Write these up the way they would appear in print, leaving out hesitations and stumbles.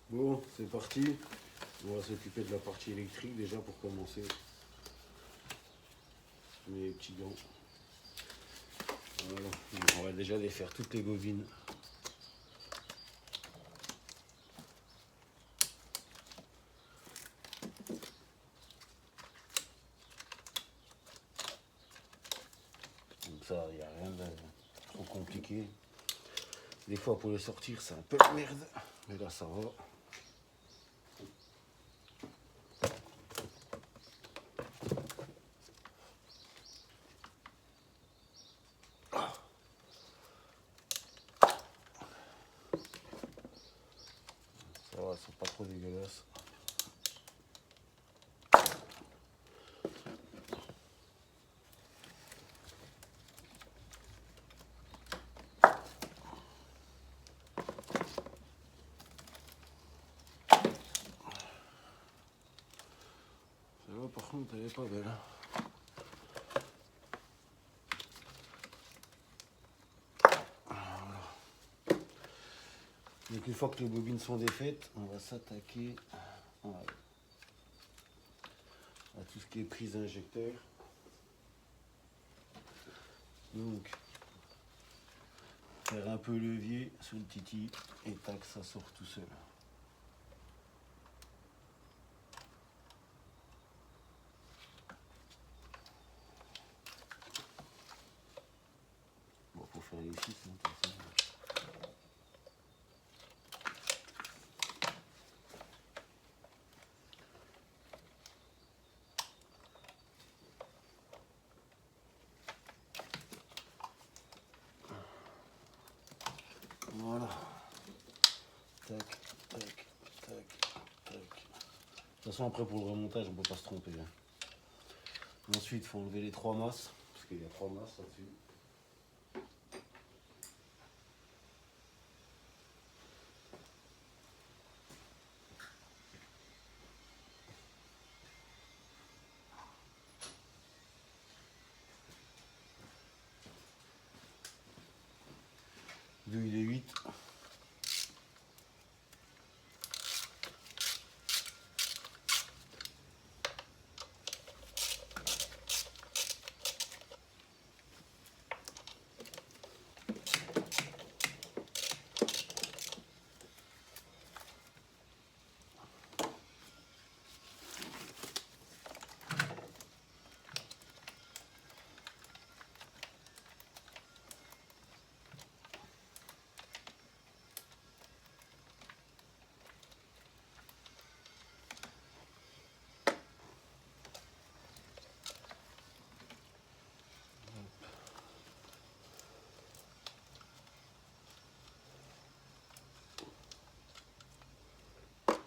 Bon, c'est parti. On va s'occuper de la partie électrique déjà pour commencer. Mes petits gants. Voilà. Donc, on va déjà défaire toutes les bobines. Donc ça, il n'y a rien de trop compliqué. Des fois pour les sortir c'est un peu la merde. Mais là ça va. Ça va, c'est pas trop dégueulasse. Celle-là par contre elle est pas belle. Voilà. Donc une fois que les bobines sont défaites, on va s'attaquer à tout ce qui est prise injecteur. Donc faire un peu levier sur le titi et tac, ça sort tout seul. Bon, faut faire les fils, hein, de toute façon. Voilà. Tac, tac, tac, tac. De toute façon, après pour le remontage, on peut pas se tromper. Hein. Ensuite, il faut enlever les 3 masses, parce qu'il y a 3 masses là-dessus. D'où il est 8.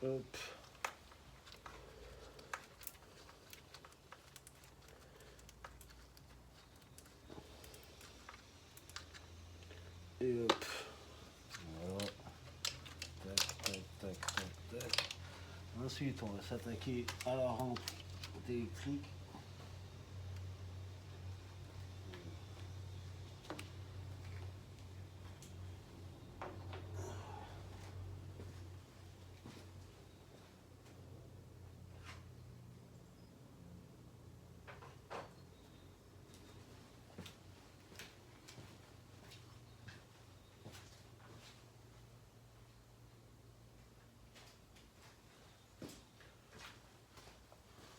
Hop. Et hop. Voilà. Tac, tac, tac, tac, tac. Ensuite, on va s'attaquer à la rampe électrique.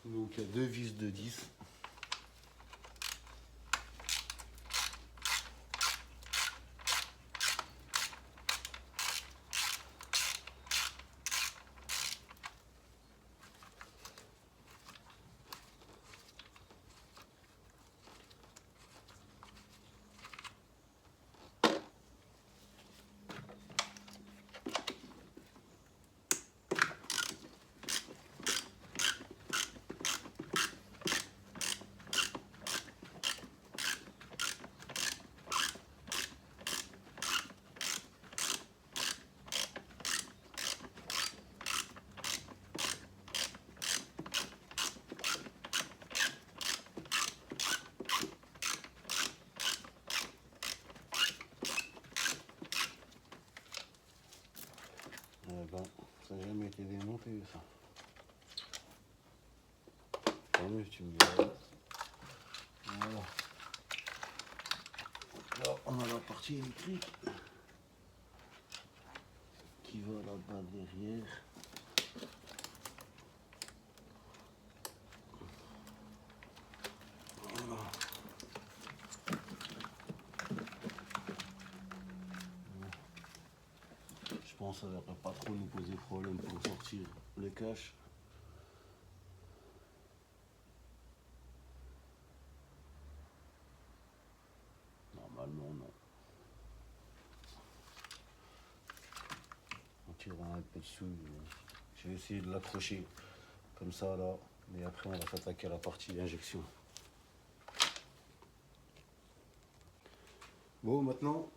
Donc il y a 2 vis de 10. Ben, ça n'a jamais été démonté ça. Tant mieux, tu me diras. Voilà. Là, on a la partie électrique qui va là-bas derrière. Voilà. Je pense que ça ne devrait pas trop nous poser problème pour sortir le cache. Normalement non. On tirera un peu dessous. Je vais essayer de l'accrocher comme ça là. Mais après on va s'attaquer à la partie injection. Bon maintenant,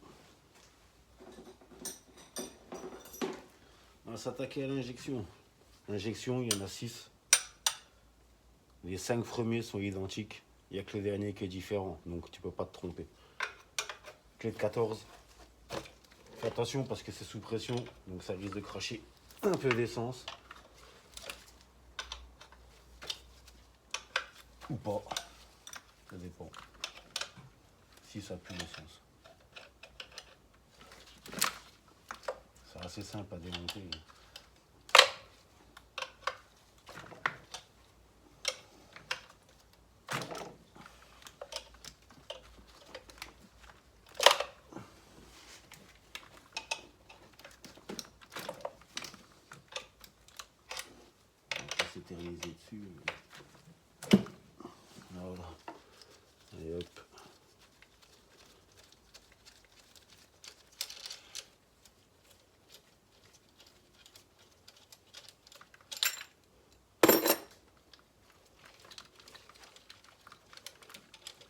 on va s'attaquer à l'injection. L'injection, il y en a 6. Les 5 premiers sont identiques. Il n'y a que le dernier qui est différent. Donc tu peux pas te tromper. Clé de 14. Fais attention parce que c'est sous pression. Donc ça risque de cracher un peu d'essence. Ou pas. Ça dépend. Si ça pue l'essence. C'est assez simple à démonter. S'éterniser dessus. Voilà. Et hop.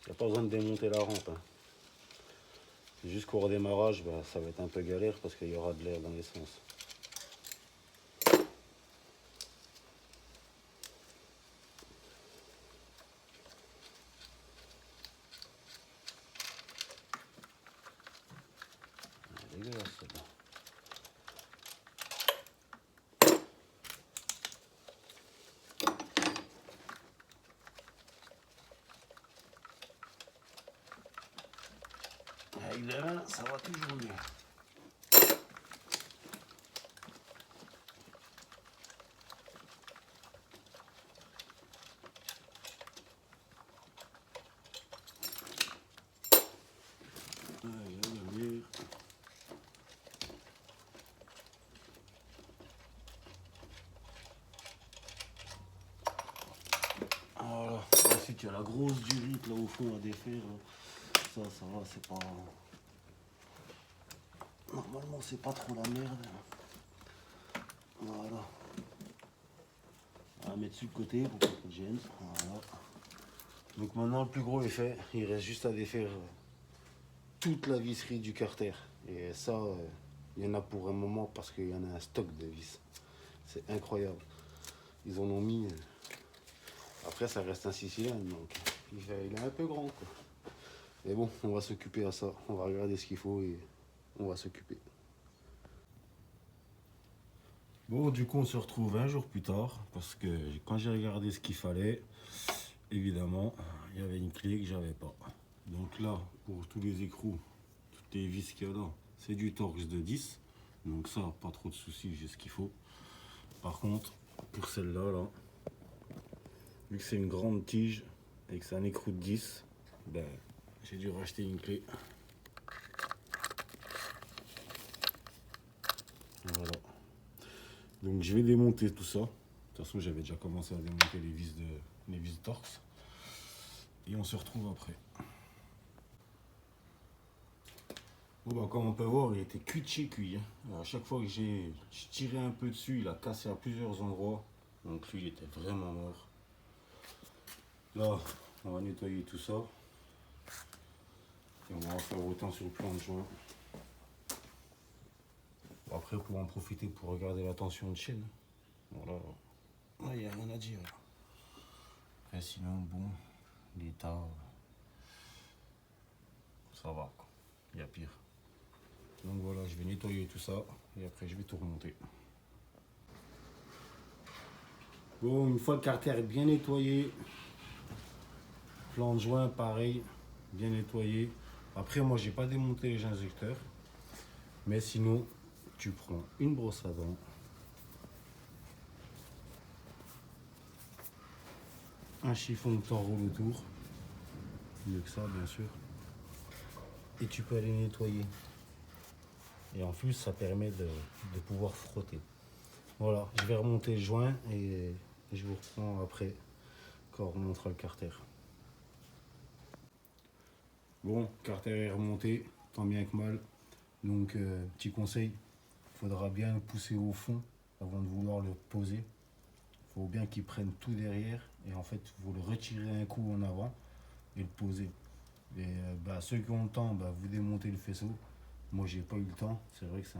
Il n'y a pas besoin de démonter la rampe. Hein. C'est juste qu'au redémarrage, bah, ça va être un peu galère parce qu'il y aura de l'air dans l'essence. Dégueulasse celle-là. Avec les mains, ça va toujours mieux. Voilà. Ensuite, il y a la grosse durite là au fond à défaire. Ça va, c'est pas. Normalement, c'est pas trop la merde. Voilà. On va mettre sur le côté pour pas qu'on gêne. Voilà. Donc maintenant, le plus gros est fait. Il reste juste à défaire toute la visserie du carter. Et ça, il y en a pour un moment parce qu'il y en a un stock de vis. C'est incroyable. Ils en ont mis. Après, ça reste un 6 cylindres, donc il est un peu grand, quoi. Mais bon, on va s'occuper à ça. On va regarder ce qu'il faut et on va s'occuper. Bon, du coup, on se retrouve un jour plus tard parce que quand j'ai regardé ce qu'il fallait, évidemment, il y avait une clé que j'avais pas. Donc là, pour tous les écrous, toutes les vis qu'il y a là, c'est du Torx de 10. Donc ça, pas trop de soucis, j'ai ce qu'il faut. Par contre, pour celle-là, là, vu que c'est une grande tige et que c'est un écrou de 10, ben, j'ai dû racheter une clé. Voilà. Donc je vais démonter tout ça. De toute façon, j'avais déjà commencé à démonter les vis Torx. Et on se retrouve après. Bon, bah, comme on peut voir, il était cuit de chez cuit. Hein. À chaque fois que j'ai tiré un peu dessus, il a cassé à plusieurs endroits. Donc lui, il était vraiment mort. Là, on va nettoyer tout ça. Et on va en faire autant sur le plan de joint. Après, pour en profiter pour regarder la tension de chaîne. Voilà. Il n'y a rien à dire. Après, sinon, bon, l'état, ça va. Il y a pire. Donc voilà, je vais nettoyer tout ça et après je vais tout remonter. Bon, une fois le carter bien nettoyé, plan de joint pareil, bien nettoyé. Après, moi, j'ai pas démonté les injecteurs. Mais sinon, tu prends une brosse à dents. Un chiffon que t'enroules autour. Mieux que ça, bien sûr. Et tu peux aller nettoyer. Et en plus, ça permet de pouvoir frotter. Voilà, je vais remonter le joint et je vous reprends après quand on remontera le carter. Bon, carter est remonté, tant bien que mal. Donc, petit conseil, il faudra bien le pousser au fond avant de vouloir le poser. Il faut bien qu'il prenne tout derrière et en fait, vous le retirez un coup en avant et le poser. Et ceux qui ont le temps, vous démontez le faisceau. Moi, j'ai pas eu le temps. C'est vrai que c'est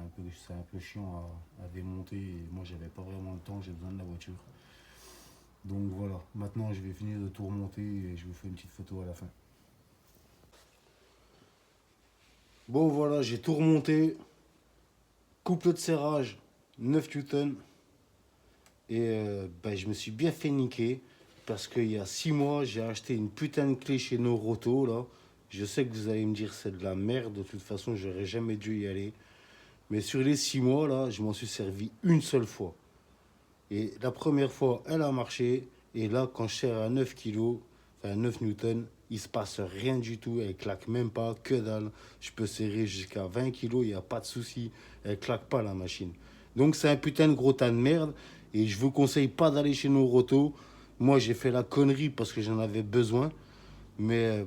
un peu chiant à démonter. Et moi, j'avais pas vraiment le temps. J'ai besoin de la voiture. Donc voilà. Maintenant, je vais finir de tout remonter et je vous fais une petite photo à la fin. Bon, voilà, j'ai tout remonté. Couple de serrage, 9 Newton. Et je me suis bien fait niquer. Parce qu'il y a 6 mois, j'ai acheté une putain de clé chez Noroto, là. Je sais que vous allez me dire c'est de la merde, de toute façon j'aurais jamais dû y aller. Mais sur les 6 mois là, je m'en suis servi une seule fois. Et la première fois, elle a marché. Et là, quand je serre à 9 kg, enfin 9 Newton, il se passe rien du tout. Elle claque même pas, que dalle. Je peux serrer jusqu'à 20 kg, il n'y a pas de souci. Elle claque pas la machine. Donc c'est un putain de gros tas de merde. Et je vous conseille pas d'aller chez Noroto. Moi j'ai fait la connerie parce que j'en avais besoin. Mais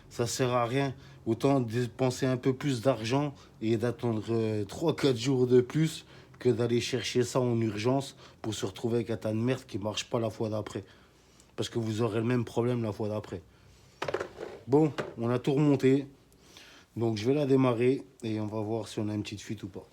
ça sert à rien. Autant dépenser un peu plus d'argent et d'attendre 3-4 jours de plus que d'aller chercher ça en urgence pour se retrouver avec un tas de merde qui ne marche pas la fois d'après. Parce que vous aurez le même problème la fois d'après. Bon, on a tout remonté. Donc je vais la démarrer et on va voir si on a une petite fuite ou pas.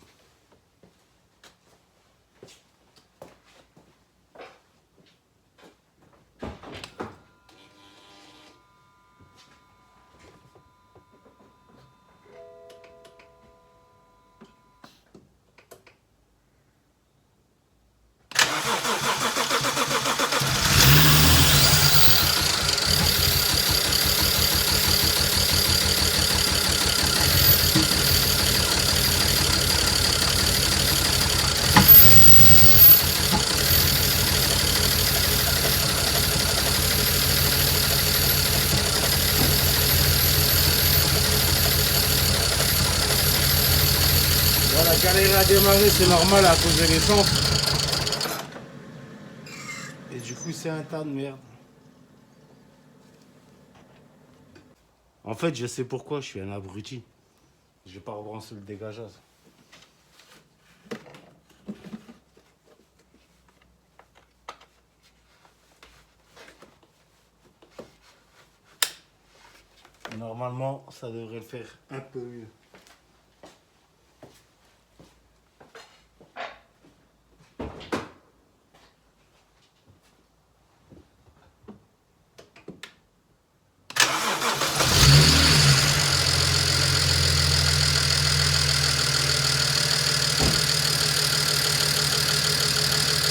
Voilà, galérer à démarrer, c'est normal à cause de l'essence. Et du coup, c'est un tas de merde. En fait, je sais pourquoi, je suis un abruti. Je vais pas rebrancher le dégageage. Normalement, ça devrait le faire un peu mieux.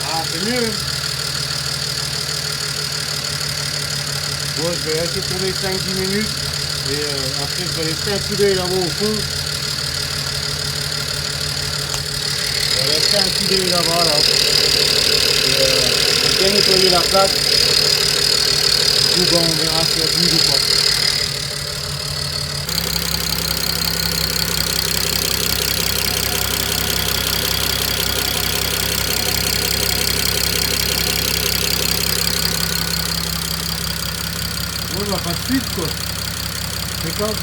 Ah, c'est mieux. Bon, je vais laisser tourner 5-10 minutes. Et après, je vais laisser un coup d'œil là-bas au fond. Je vais laisser un coup d'œil là-bas, là. Je vais bien nettoyer la plaque. Du coup, on verra s'il y a d'huile ou pas. Bon, il n'y a pas de fuite, quoi. C'est comme